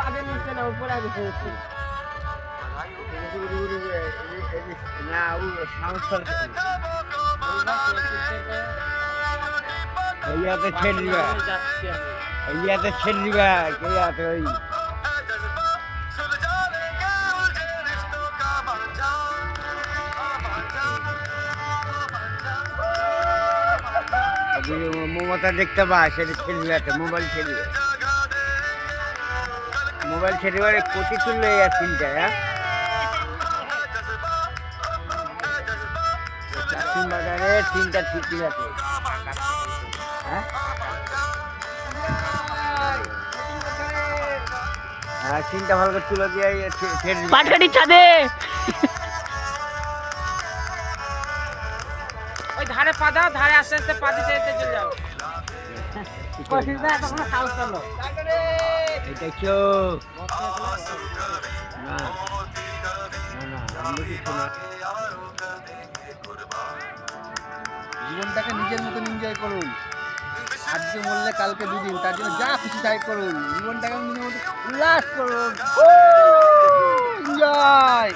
আগে নিচে না উপরে আগে হয়েছে না ও সংসার ইয়াতে ছেড়িবা ইয়াতে ছেড়িবা কে ইয়াতে ওই মমতা দেখতে পা সেটা ছেড়িবা মোবাইল ছেড়িবার কোটি তুললে চিন্তা হ্যাঁ বাজারে তিনটা ঠিকই আছে হ্যাঁ হ্যাঁ তিনটা ভালো করে তুলে দিয়ে পাটকাটি ছাদে ওই ধারে পাদা ধারে আস্তে আস্তে পাদি চাইতে চলে যাও দেখছো না জীবনটাকে নিজের মতন এনজয় করুন আজকে মরলে কালকে দুদিন তার জন্য যা খুশি তাই করুন জীবনটাকে নিজের মতো উল্লাস করুন এনজয়